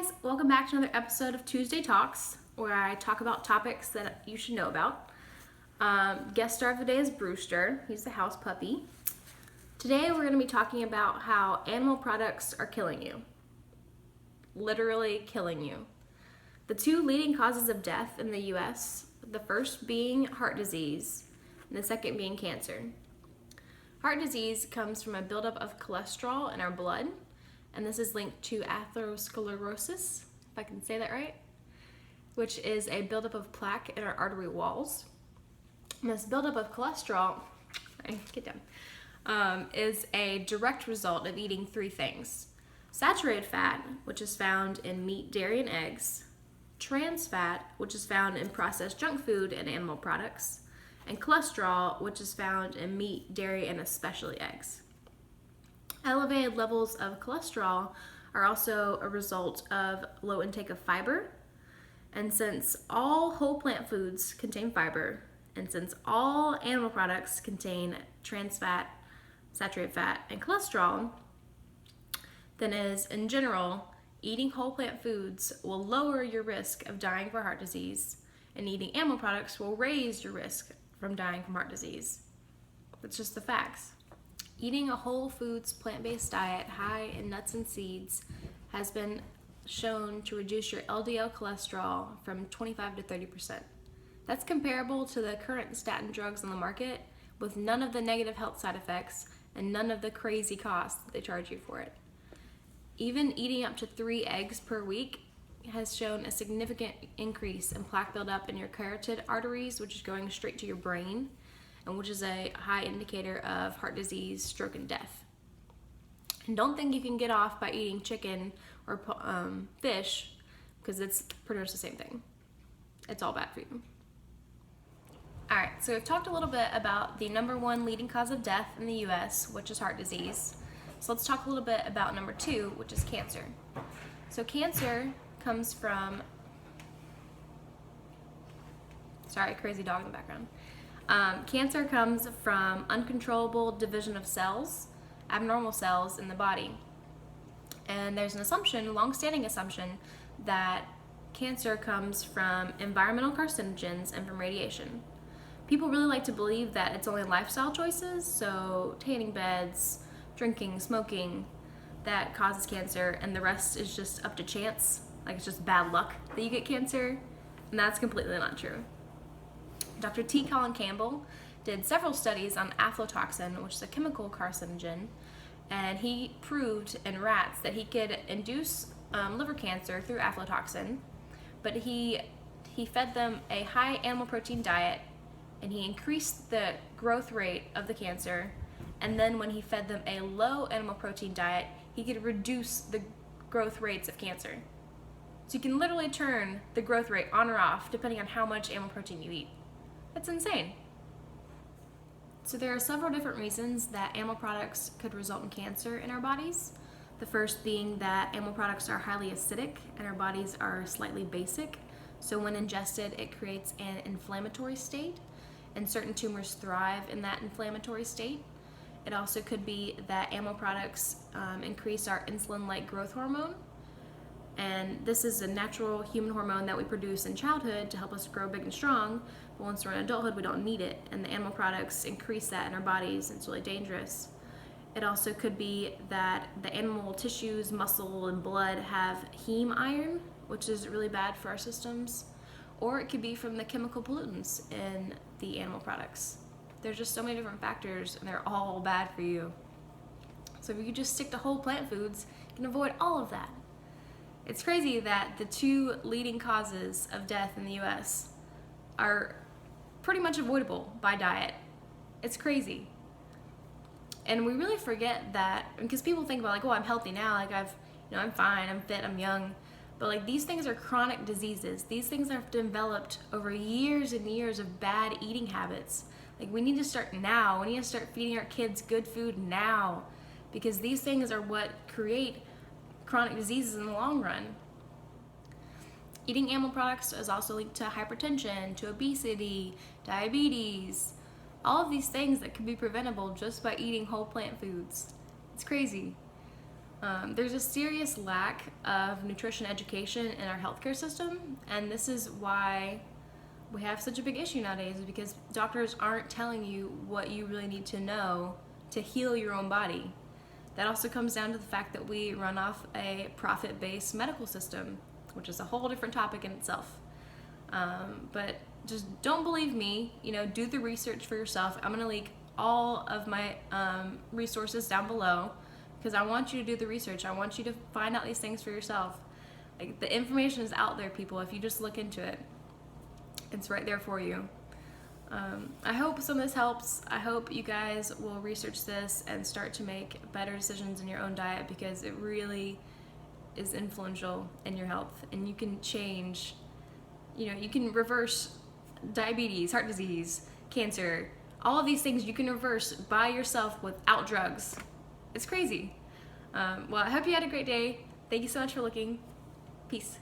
guys, welcome back to another episode of Tuesday Talks, where I talk about topics that you should know about. Guest star of the day is Brewster. He's the house puppy. Today we're going to be talking about how animal products are killing you. Literally killing you. The two leading causes of death in the U.S., the first being heart disease, and the second being cancer. Heart disease comes from a buildup of cholesterol in our blood, and this is linked to atherosclerosis, if I can say that right, which is a buildup of plaque in our artery walls. And this buildup of cholesterol, is a direct result of eating three things: saturated fat, which is found in meat, dairy, and eggs; trans fat, which is found in processed junk food and animal products; and cholesterol, which is found in meat, dairy, and especially eggs. Elevated levels of cholesterol are also a result of low intake of fiber, and since all whole plant foods contain fiber, and since all animal products contain trans fat, saturated fat, and cholesterol, then in general, eating whole plant foods will lower your risk of dying from heart disease, and eating animal products will raise your risk from dying from heart disease. That's just the facts. Eating a whole foods plant-based diet high in nuts and seeds has been shown to reduce your LDL cholesterol from 25 to 30%. That's comparable to the current statin drugs on the market, with none of the negative health side effects and none of the crazy costs that they charge you for it. Even eating up to 3 eggs per week has shown a significant increase in plaque buildup in your carotid arteries, which is going straight to your brain, and which is a high indicator of heart disease, stroke, and death. And don't think you can get off by eating chicken or fish, because it's pretty much the same thing. It's all bad for you. Alright, so we've talked a little bit about the number 1 leading cause of death in the US, which is heart disease. So let's talk a little bit about number 2, which is cancer. So cancer comes from, sorry, crazy dog in the background. Cancer comes from uncontrollable division of cells, abnormal cells in the body. And there's an assumption, a long-standing assumption, that cancer comes from environmental carcinogens and from radiation. People really like to believe that it's only lifestyle choices, so tanning beds, drinking, smoking, that causes cancer, and the rest is just up to chance, like it's just bad luck that you get cancer, and that's completely not true. Dr. Colin Campbell did several studies on aflatoxin, which is a chemical carcinogen, and he proved in rats that he could induce liver cancer through aflatoxin, but he fed them a high animal protein diet, and he increased the growth rate of the cancer, and then when he fed them a low animal protein diet, he could reduce the growth rates of cancer. So you can literally turn the growth rate on or off depending on how much animal protein you eat. That's insane. So there are several different reasons that animal products could result in cancer in our bodies. The first being that animal products are highly acidic and our bodies are slightly basic. So when ingested, it creates an inflammatory state, and certain tumors thrive in that inflammatory state. It also could be that animal products increase our insulin-like growth hormone. And this is a natural human hormone that we produce in childhood to help us grow big and strong, but once we're in adulthood, we don't need it, and the animal products increase that in our bodies, and it's really dangerous. It also could be that the animal tissues, muscle, and blood have heme iron, which is really bad for our systems, or it could be from the chemical pollutants in the animal products. There's just so many different factors, and they're all bad for you. So if you could just stick to whole plant foods, you can avoid all of that. It's crazy that the 2 leading causes of death in the US are pretty much avoidable by diet. It's crazy. And we really forget that, because people think about like, oh, I'm healthy now, like I'm fine, I'm fit, I'm young. But like these things are chronic diseases. These things are developed over years and years of bad eating habits. Like we need to start now. We need to start feeding our kids good food now, because these things are what create chronic diseases in the long run. Eating animal products is also linked to hypertension, to obesity, diabetes, all of these things that can be preventable just by eating whole plant foods. It's crazy. There's a serious lack of nutrition education in our healthcare system, and this is why we have such a big issue nowadays, because doctors aren't telling you what you really need to know to heal your own body. That also comes down to the fact that we run off a profit-based medical system, which is a whole different topic in itself. But just don't believe me, do the research for yourself. I'm gonna link all of my resources down below, because I want you to do the research. I want you to find out these things for yourself. Like, the information is out there, people, if you just look into it. It's right there for you. I hope some of this helps. I hope you guys will research this and start to make better decisions in your own diet, because it really is influential in your health, and you can change, you can reverse diabetes, heart disease, cancer, all of these things you can reverse by yourself without drugs. It's crazy. Well, I hope you had a great day. Thank you so much for looking. Peace.